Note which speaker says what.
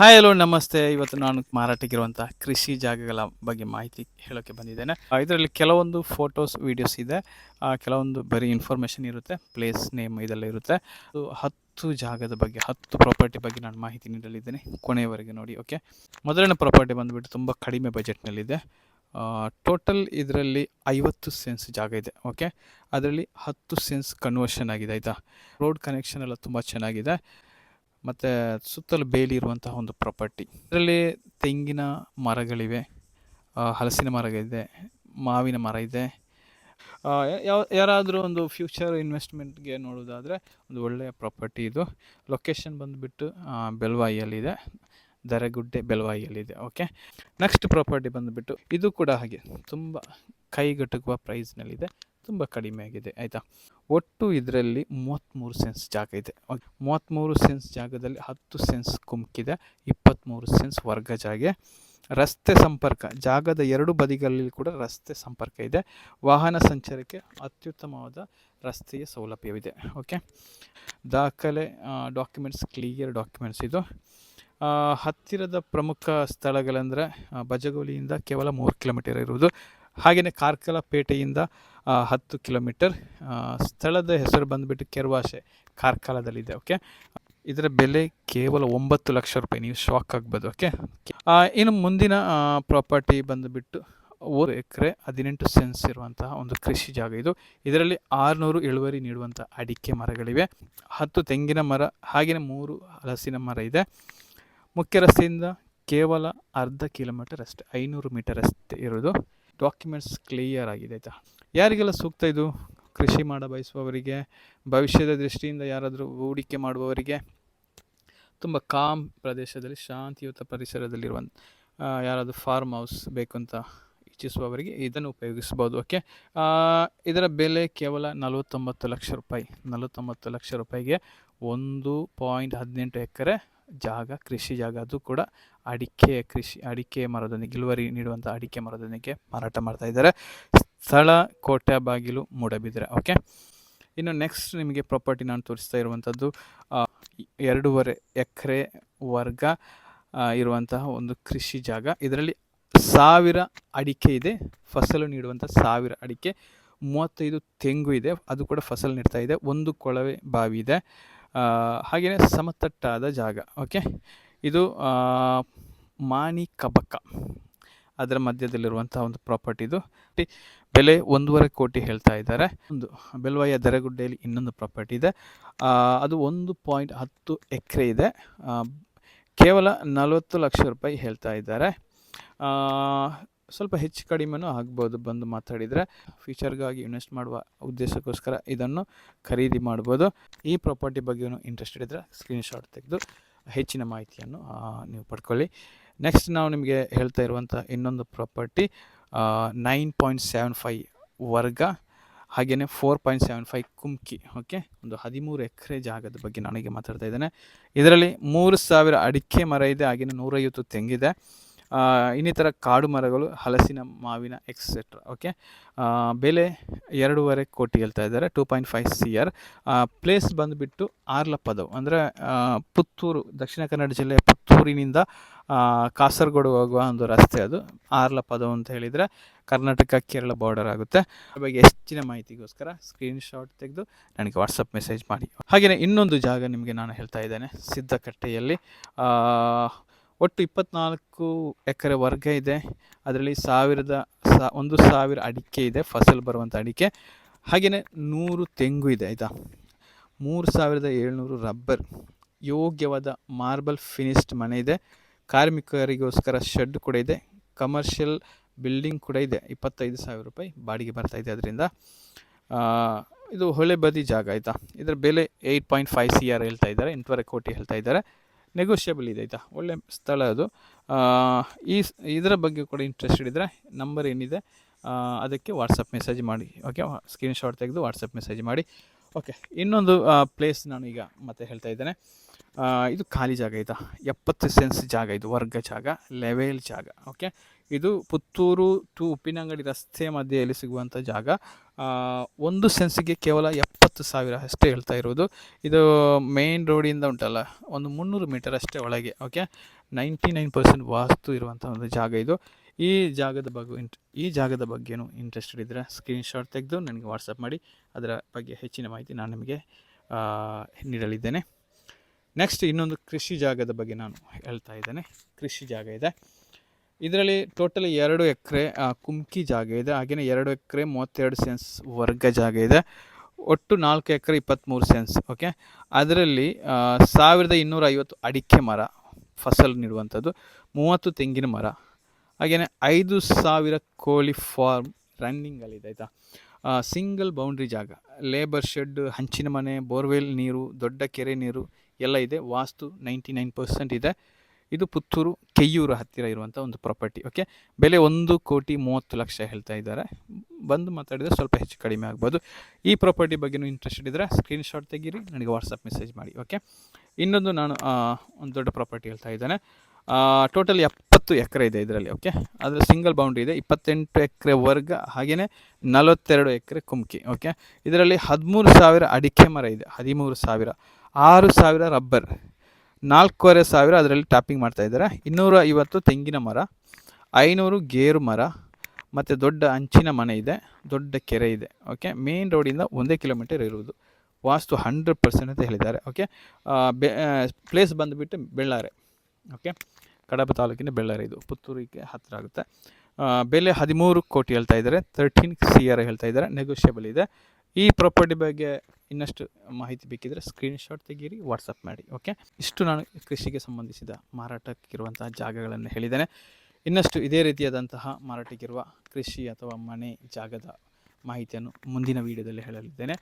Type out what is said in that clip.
Speaker 1: Hi hello ನಮಸ್ತೆ. ಇವತ್ತು ನಾನು ಮಾರಾಟಕ್ಕಿರುವಂತಹ ಕೃಷಿ ಜಾಗಗಳ ಬಗ್ಗೆ ಮಾಹಿತಿ ಹೇಳೋಕ್ಕೆ ಬಂದಿದ್ದೇನೆ. ಇದರಲ್ಲಿ ಕೆಲವೊಂದು ಫೋಟೋಸ್ ವಿಡಿಯೋಸ್ ಇದೆ, ಕೆಲವೊಂದು ಬರೀ ಇನ್ಫಾರ್ಮೇಷನ್ ಇರುತ್ತೆ, ಪ್ಲೇಸ್ ನೇಮ್ ಇದೆಲ್ಲ ಇರುತ್ತೆ. 10 ಜಾಗದ ಬಗ್ಗೆ 10 ಪ್ರಾಪರ್ಟಿ ಬಗ್ಗೆ ನಾನು ಮಾಹಿತಿ ನೀಡಲಿದ್ದೇನೆ, ಕೊನೆಯವರೆಗೆ ನೋಡಿ. ಓಕೆ, ಮೊದಲನೇ ಪ್ರಾಪರ್ಟಿ ಬಂದುಬಿಟ್ಟು ತುಂಬ ಕಡಿಮೆ ಬಜೆಟ್ನಲ್ಲಿದೆ. ಟೋಟಲ್ ಇದರಲ್ಲಿ 50 ಸೆನ್ಸ್ ಜಾಗ ಇದೆ. ಓಕೆ, ಅದರಲ್ಲಿ 10 ಸೆನ್ಸ್ ಕನ್ವರ್ಷನ್ ಆಗಿದೆ ಆಯಿತಾ. ರೋಡ್ ಕನೆಕ್ಷನ್ ಎಲ್ಲ ತುಂಬ ಚೆನ್ನಾಗಿದೆ ಮತ್ತು ಸುತ್ತಲೂ ಬೇಲಿ ಇರುವಂತಹ ಒಂದು ಪ್ರಾಪರ್ಟಿ. ಇದರಲ್ಲಿ ತೆಂಗಿನ ಮರಗಳಿವೆ, ಹಲಸಿನ ಮರ ಇದೆ, ಮಾವಿನ ಮರ ಇದೆ. ಯಾರಾದರೂ ಒಂದು ಫ್ಯೂಚರ್ ಇನ್ವೆಸ್ಟ್ಮೆಂಟ್ಗೆ ನೋಡೋದಾದರೆ ಒಂದು ಒಳ್ಳೆಯ ಪ್ರಾಪರ್ಟಿ ಇದು. ಲೊಕೇಶನ್ ಬಂದುಬಿಟ್ಟು ಬೆಲ್ವಾಯಿಯಲ್ಲಿದೆ, ದರಗುಡ್ಡೆ ಬೆಲ್ವಾಯಿಯಲ್ಲಿದೆ. ಓಕೆ, ನೆಕ್ಸ್ಟ್ ಪ್ರಾಪರ್ಟಿ ಬಂದುಬಿಟ್ಟು ಇದು ಕೂಡ ಹಾಗೆ ತುಂಬ ಕೈಗೆಟುಕುವ ಪ್ರೈಸ್ನಲ್ಲಿದೆ, ತುಂಬ ಕಡಿಮೆ ಆಗಿದೆ ಆಯಿತಾ. ಒಟ್ಟು ಇದರಲ್ಲಿ 33 ಸೆನ್ಸ್ ಜಾಗ ಇದೆ. 33 ಸೆನ್ಸ್ ಜಾಗದಲ್ಲಿ 10 ಸೆನ್ಸ್ ಕುಮ್ಕಿದೆ, 23 ಸೆನ್ಸ್ ವರ್ಗ ಜಾಗೆ. ರಸ್ತೆ ಸಂಪರ್ಕ, ಜಾಗದ ಎರಡು ಬದಿಗಳಲ್ಲಿ ಕೂಡ ರಸ್ತೆ ಸಂಪರ್ಕ ಇದೆ. ವಾಹನ ಸಂಚಾರಕ್ಕೆ ಅತ್ಯುತ್ತಮವಾದ ರಸ್ತೆಯ ಸೌಲಭ್ಯವಿದೆ. ಓಕೆ, ದಾಖಲೆ ಡಾಕ್ಯುಮೆಂಟ್ಸ್, ಕ್ಲಿಯರ್ ಡಾಕ್ಯುಮೆಂಟ್ಸ್ ಇದು. ಹತ್ತಿರದ ಪ್ರಮುಖ ಸ್ಥಳಗಳೆಂದರೆ ಬಜಗೋಲಿಯಿಂದ ಕೇವಲ 3 ಕಿಲೋಮೀಟರ್ ಇರುವುದು. ಹಾಗೆಯೇ ಕಾರ್ಕಳಪೇಟೆಯಿಂದ 10 ಕಿಲೋಮೀಟರ್. ಸ್ಥಳದ ಹೆಸರು ಬಂದುಬಿಟ್ಟು ಕೆರ್ವಾಶೆ, ಕಾರ್ಕಳದಲ್ಲಿದೆ. ಓಕೆ, ಇದರ ಬೆಲೆ ಕೇವಲ 9 ಲಕ್ಷ ರೂಪಾಯಿ. ನೀವು ಶಾಕ್ ಆಗ್ಬೋದು. ಓಕೆ, ಇನ್ನು ಮುಂದಿನ ಪ್ರಾಪರ್ಟಿ ಬಂದುಬಿಟ್ಟು 1 ಎಕರೆ 18 ಸೆನ್ಸ್ ಇರುವಂತಹ ಒಂದು ಕೃಷಿ ಜಾಗ ಇದು. ಇದರಲ್ಲಿ 600 ಇಳುವರಿ ನೀಡುವಂಥ ಅಡಿಕೆ ಮರಗಳಿವೆ, 10 ತೆಂಗಿನ ಮರ, ಹಾಗೆಯೇ 3 ಹಲಸಿನ ಮರ ಇದೆ. ಮುಖ್ಯ ರಸ್ತೆಯಿಂದ ಕೇವಲ ಅರ್ಧ ಕಿಲೋಮೀಟರ್ ಅಷ್ಟೇ, 500 ಮೀಟರ್ ಅಷ್ಟೇ ಇರೋದು. ಡಾಕ್ಯುಮೆಂಟ್ಸ್ ಕ್ಲಿಯರ್ ಆಗಿದೆ ಆಯಿತಾ. ಯಾರಿಗೆಲ್ಲ ಸೂಕ್ತ ಇದು? ಕೃಷಿ ಮಾಡ ಬಯಸುವವರಿಗೆ, ಭವಿಷ್ಯದ ದೃಷ್ಟಿಯಿಂದ ಯಾರಾದರೂ ಹೂಡಿಕೆ ಮಾಡುವವರಿಗೆ, ತುಂಬ ಕಾಮ್ ಪ್ರದೇಶದಲ್ಲಿ ಶಾಂತಿಯುತ ಪರಿಸರದಲ್ಲಿರುವಂಥ ಯಾರಾದರೂ ಫಾರ್ಮ್ ಹೌಸ್ ಬೇಕು ಅಂತ ಇಚ್ಛಿಸುವವರಿಗೆ ಇದನ್ನು ಉಪಯೋಗಿಸ್ಬೋದು. ಓಕೆ, ಇದರ ಬೆಲೆ ಕೇವಲ 49 ಲಕ್ಷ ರೂಪಾಯಿ. 49 ಲಕ್ಷ ರೂಪಾಯಿಗೆ 1.18 ಎಕರೆ ಜಾಗ, ಕೃಷಿ ಜಾಗ, ಅದು ಕೂಡ ಅಡಿಕೆ ಮರದೊಂದಿಗೆ, ಇಳುವರಿ ನೀಡುವಂಥ ಅಡಿಕೆ ಮರದೊಂದಿಗೆ ಮಾರಾಟ ಮಾಡ್ತಾ ಇದ್ದಾರೆ. ಸ್ಥಳ ಕೋಟೆಬಾಗಿಲು, ಮೂಡಬಿದಿರೆ. ಓಕೆ, ಇನ್ನು ನೆಕ್ಸ್ಟ್ ನಿಮಗೆ ಪ್ರಾಪರ್ಟಿ ನಾನು ತೋರಿಸ್ತಾ ಇರುವಂಥದ್ದು 2.5 ಎಕರೆ ವರ್ಗ ಇರುವಂತಹ ಒಂದು ಕೃಷಿ ಜಾಗ. ಇದರಲ್ಲಿ 1000 ಅಡಿಕೆ ಇದೆ, ಫಸಲು ನೀಡುವಂಥ 1000 ಅಡಿಕೆ. 35 ತೆಂಗು ಇದೆ, ಅದು ಕೂಡ ಫಸಲು ನೀಡ್ತಾ ಇದೆ. 1 ಕೊಳವೆ ಬಾವಿ ಇದೆ, ಹಾಗೆಯೇ ಸಮತಟ್ಟಾದ ಜಾಗ. ಓಕೆ, ಇದು ಮಾಣಿಕಬಕ ಅದರ ಮಧ್ಯದಲ್ಲಿರುವಂಥ ಒಂದು ಪ್ರಾಪರ್ಟಿ ಇದು. ಬೆಲೆ 1.5 ಕೋಟಿ ಹೇಳ್ತಾ ಇದ್ದಾರೆ. ಒಂದು ಬೆಲ್ವಾಯಿಯ ದರಗುಡ್ಡೆಯಲ್ಲಿ ಇನ್ನೊಂದು ಪ್ರಾಪರ್ಟಿ ಇದೆ, ಅದು 1.10 ಎಕರೆ ಇದೆ, ಕೇವಲ 40 ಲಕ್ಷ ರೂಪಾಯಿ ಹೇಳ್ತಾ ಇದ್ದಾರೆ. ಸ್ವಲ್ಪ ಹೆಚ್ಚು ಕಡಿಮೆನೂ ಆಗ್ಬೋದು, ಬಂದು ಮಾತಾಡಿದರೆ. ಫ್ಯೂಚರ್ಗಾಗಿ ಇನ್ವೆಸ್ಟ್ ಮಾಡುವ ಉದ್ದೇಶಕ್ಕೋಸ್ಕರ ಇದನ್ನು ಖರೀದಿ ಮಾಡ್ಬೋದು. ಈ ಪ್ರಾಪರ್ಟಿ ಬಗ್ಗೆ ಇಂಟ್ರೆಸ್ಟೆಡ್ ಇದ್ದರೆ ಸ್ಕ್ರೀನ್ಶಾಟ್ ತೆಗೆದು ಹೆಚ್ಚಿನ ಮಾಹಿತಿಯನ್ನು ನೀವು ಪಡ್ಕೊಳ್ಳಿ. ನೆಕ್ಸ್ಟ್ ನಾವು ನಿಮಗೆ ಹೇಳ್ತಾ ಇರುವಂಥ ಇನ್ನೊಂದು ಪ್ರಾಪರ್ಟಿ 9.75 ವರ್ಗ, ಹಾಗೆಯೇ 4.75 ಕುಮ್ಕಿ. ಓಕೆ, ಒಂದು 13 ಎಕರೆ ಜಾಗದ ಬಗ್ಗೆ ನನಗೆ ಮಾತಾಡ್ತಾ ಇದ್ದೇನೆ. ಇದರಲ್ಲಿ 3000 ಅಡಿಕೆ ಮರ ಇದೆ, ಹಾಗೆಯೇ 150 ತೆಂಗಿದೆ, ಇನ್ನಿತರ ಕಾಡು ಮರಗಳು, ಹಲಸಿನ, ಮಾವಿನ ಎಕ್ಸೆಟ್ರಾ. ಓಕೆ, ಬೆಲೆ 2.5 ಕೋಟಿ ಹೇಳ್ತಾ ಇದ್ದಾರೆ, 2.5 CR. ಪ್ಲೇಸ್ ಬಂದುಬಿಟ್ಟು ಆರ್ಲಪದವು, ಅಂದರೆ ಪುತ್ತೂರು, ದಕ್ಷಿಣ ಕನ್ನಡ ಜಿಲ್ಲೆಯ ಪುತ್ತೂರಿನಿಂದ ಕಾಸರಗೋಡು ಹೋಗುವ ಒಂದು ರಸ್ತೆ, ಅದು ಆರ್ಲಪದವು ಅಂತ ಹೇಳಿದರೆ ಕರ್ನಾಟಕ ಕೇರಳ ಬಾರ್ಡರ್ ಆಗುತ್ತೆ. ಅದ್ರ ಬಗ್ಗೆ ಹೆಚ್ಚಿನ ಮಾಹಿತಿಗೋಸ್ಕರ ಸ್ಕ್ರೀನ್ಶಾಟ್ ತೆಗೆದು ನನಗೆ ವಾಟ್ಸಪ್ ಮೆಸೇಜ್ ಮಾಡಿ. ಹಾಗೆಯೇ ಇನ್ನೊಂದು ಜಾಗ ನಿಮಗೆ ನಾನು ಹೇಳ್ತಾ ಇದ್ದೇನೆ, ಸಿದ್ದಕಟ್ಟೆಯಲ್ಲಿ ಒಟ್ಟು 24 ಎಕರೆ ವರ್ಗ ಇದೆ. ಅದರಲ್ಲಿ 1,000 ಅಡಿಕೆ ಇದೆ, ಫಸಲು ಬರುವಂಥ ಅಡಿಕೆ, ಹಾಗೆಯೇ 100 ತೆಂಗು ಇದೆ ಆಯಿತಾ. 3700 ರಬ್ಬರ್, ಯೋಗ್ಯವಾದ ಮಾರ್ಬಲ್ ಫಿನಿಶ್ಡ್ ಮನೆ ಇದೆ, ಕಾರ್ಮಿಕರಿಗೋಸ್ಕರ ಶೆಡ್ ಕೂಡ ಇದೆ, ಕಮರ್ಷಿಯಲ್ ಬಿಲ್ಡಿಂಗ್ ಕೂಡ ಇದೆ. 25,000 ರೂಪಾಯಿ ಬಾಡಿಗೆ ಬರ್ತಾ ಇದೆ ಅದರಿಂದ. ಇದು ಹೊಳೆ ಬದಿ ಜಾಗ ಆಯಿತಾ. ಇದರ ಬೆಲೆ 8.5 CR ಹೇಳ್ತಾ ಇದ್ದಾರೆ, 8.5 ಕೋಟಿ ಹೇಳ್ತಾ ಇದ್ದಾರೆ. ನೆಗೋಷಿಯಬಲ್ ಇದೆ ಆಯಿತಾ, ಒಳ್ಳೆ ಸ್ಥಳ ಅದು. ಇದರ ಬಗ್ಗೆ ಕೂಡ ಇಂಟ್ರೆಸ್ಟೆಡ್ ಇದ್ದರೆ ನಂಬರ್ ಏನಿದೆ ಅದಕ್ಕೆ ವಾಟ್ಸಪ್ ಮೆಸೇಜ್ ಮಾಡಿ. ಓಕೆ, ಸ್ಕ್ರೀನ್ಶಾಟ್ ತೆಗೆದು ವಾಟ್ಸಪ್ ಮೆಸೇಜ್ ಮಾಡಿ. ಓಕೆ, ಇನ್ನೊಂದು ಪ್ಲೇಸ್ ನಾನು ಈಗ ಮತ್ತೆ ಹೇಳ್ತಾ ಇದ್ದೇನೆ. ಇದು ಖಾಲಿ ಜಾಗ ಇದೆ, 70 ಸೆನ್ಸ್ ಜಾಗ, ಇದು ವರ್ಗ ಜಾಗ, ಲೆವೆಲ್ ಜಾಗ. ಓಕೆ, ಇದು ಪುತ್ತೂರು ಟು ಉಪ್ಪಿನಂಗಡಿ ರಸ್ತೆ ಮಧ್ಯೆಯಲ್ಲಿ ಸಿಗುವಂಥ ಜಾಗ. 1 ಸೆನ್ಸಿಗೆ ಕೇವಲ 70,000 ಅಷ್ಟೇ ಹೇಳ್ತಾ ಇರೋದು. ಇದು ಮೇನ್ ರೋಡಿಂದ ಉಂಟಲ್ಲ, ಒಂದು 300 ಮೀಟರ್ ಅಷ್ಟೇ ಒಳಗೆ. ಓಕೆ, 99% ವಾಸ್ತು ಇರುವಂಥ ಒಂದು ಜಾಗ ಇದು. ಈ ಜಾಗದ ಬಗ್ಗೆನೂ ಇಂಟ್ರೆಸ್ಟೆಡ್ ಇದ್ದರೆ ಸ್ಕ್ರೀನ್ಶಾಟ್ ತೆಗೆದು ನನಗೆ ವಾಟ್ಸಪ್ ಮಾಡಿ, ಅದರ ಬಗ್ಗೆ ಹೆಚ್ಚಿನ ಮಾಹಿತಿ ನಾನು ನಿಮಗೆ ನೀಡಲಿದ್ದೇನೆ. ನೆಕ್ಸ್ಟ್ ಇನ್ನೊಂದು ಕೃಷಿ ಜಾಗದ ಬಗ್ಗೆ ನಾನು ಹೇಳ್ತಾ ಇದ್ದೇನೆ. ಕೃಷಿ ಜಾಗ ಇದೆ, ಇದರಲ್ಲಿ ಟೋಟಲಿ 2 ಎಕರೆ ಕುಮ್ಕಿ ಜಾಗ ಇದೆ, ಹಾಗೆಯೇ 2 ಎಕರೆ 32 ಸೆನ್ಸ್ ವರ್ಗ ಜಾಗ ಇದೆ, ಒಟ್ಟು 4 ಎಕರೆ 23 ಸೆನ್ಸ್. ಓಕೆ, ಅದರಲ್ಲಿ 1250 ಅಡಿಕೆ ಮರ ಫಸಲು ನೀಡುವಂಥದ್ದು, 30 ತೆಂಗಿನ ಮರ, ಹಾಗೆಯೇ 5,000 ಕೋಳಿ ಫಾರ್ಮ್ ರನ್ನಿಂಗಲ್ಲಿದೆ ಆಯಿತಾ. ಸಿಂಗಲ್ ಬೌಂಡ್ರಿ ಜಾಗ, ಲೇಬರ್ ಶೆಡ್, ಹಂಚಿನ ಮನೆ, ಬೋರ್ವೆಲ್ ನೀರು, ದೊಡ್ಡ ಕೆರೆ ನೀರು ಎಲ್ಲ ಇದೆ. ವಾಸ್ತು 99% ಇದೆ. ಇದು ಪುತ್ತೂರು ಕೆಯ್ಯೂರು ಹತ್ತಿರ ಇರುವಂಥ ಒಂದು ಪ್ರಾಪರ್ಟಿ. ಓಕೆ, ಬೆಲೆ 1,30,00,000 ಹೇಳ್ತಾ ಇದ್ದಾರೆ. ಬಂದು ಮಾತಾಡಿದರೆ ಸ್ವಲ್ಪ ಹೆಚ್ಚು ಕಡಿಮೆ ಆಗ್ಬೋದು. ಈ ಪ್ರಾಪರ್ಟಿ ಬಗ್ಗೆನೂ ಇಂಟ್ರೆಸ್ಟೆಡ್ ಇದ್ದರೆ ಸ್ಕ್ರೀನ್ಶಾಟ್ ತೆಗೀರಿ, ನನಗೆ ವಾಟ್ಸಪ್ ಮೆಸೇಜ್ ಮಾಡಿ. ಓಕೆ, ಇನ್ನೊಂದು ನಾನು ಒಂದು ದೊಡ್ಡ ಪ್ರಾಪರ್ಟಿ ಹೇಳ್ತಾ ಇದ್ದೇನೆ. ಟೋಟಲ್ 70 ಎಕರೆ ಇದೆ ಇದರಲ್ಲಿ. ಓಕೆ, ಅದರ ಸಿಂಗಲ್ ಬೌಂಡ್ರಿ ಇದೆ, 28 ಎಕರೆ ವರ್ಗ, ಹಾಗೆಯೇ 42 ಎಕರೆ ಕುಮ್ಕಿ. ಓಕೆ, ಇದರಲ್ಲಿ 13,000 ಅಡಿಕೆ ಮರ ಇದೆ, 13,000, 6,000 ರಬ್ಬರ್, 4,500 ಅದರಲ್ಲಿ ಟ್ಯಾಪಿಂಗ್ ಮಾಡ್ತಾ ಇದ್ದಾರೆ, 250 ತೆಂಗಿನ ಮರ, 500 ಗೇರು ಮರ, ಮತ್ತು ದೊಡ್ಡ ಹಂಚಿನ ಮನೆ ಇದೆ, ದೊಡ್ಡ ಕೆರೆ ಇದೆ. ಓಕೆ, ಮೇನ್ ರೋಡಿಂದ 1 ಕಿಲೋಮೀಟರ್ ಇರುವುದು. ವಾಸ್ತು 100% ಅಂತ ಹೇಳಿದ್ದಾರೆ. ಓಕೆ, ಪ್ಲೇಸ್ ಬಂದುಬಿಟ್ಟು ಬೆಳ್ಳಾರೆ. ಓಕೆ, ಕಡಬ ತಾಲೂಕಿನ ಬೆಳ್ಳಾರೆ, ಇದು ಪುತ್ತೂರಿಗೆ ಹತ್ತಿರ ಆಗುತ್ತೆ. ಬೆಲೆ 13 ಕೋಟಿ ಹೇಳ್ತಾ ಇದ್ದಾರೆ, 13 CR ಹೇಳ್ತಾ ಇದ್ದಾರೆ, ನೆಗೋಷಿಯಬಲ್ ಇದೆ. ಈ ಪ್ರಾಪರ್ಟಿ ಬಗ್ಗೆ ಇನ್ನಷ್ಟು ಮಾಹಿತಿ ಬೇಕಿದ್ದರೆ ಸ್ಕ್ರೀನ್ಶಾಟ್ ತೆಗೀರಿ, ವಾಟ್ಸಪ್ ಮಾಡಿ. ಓಕೆ, ಇಷ್ಟು ನಾನು ಕೃಷಿಗೆ ಸಂಬಂಧಿಸಿದ ಮಾರಾಟಕ್ಕಿರುವಂತಹ ಜಾಗಗಳನ್ನು ಹೇಳಿದ್ದೇನೆ. ಇನ್ನಷ್ಟು ಇದೇ ರೀತಿಯಾದಂತಹ ಮಾರಾಟಕ್ಕಿರುವ ಕೃಷಿ ಅಥವಾ ಮನೆ ಜಾಗದ ಮಾಹಿತಿಯನ್ನು ಮುಂದಿನ ವೀಡಿಯೋದಲ್ಲಿ ಹೇಳಲಿದ್ದೇನೆ.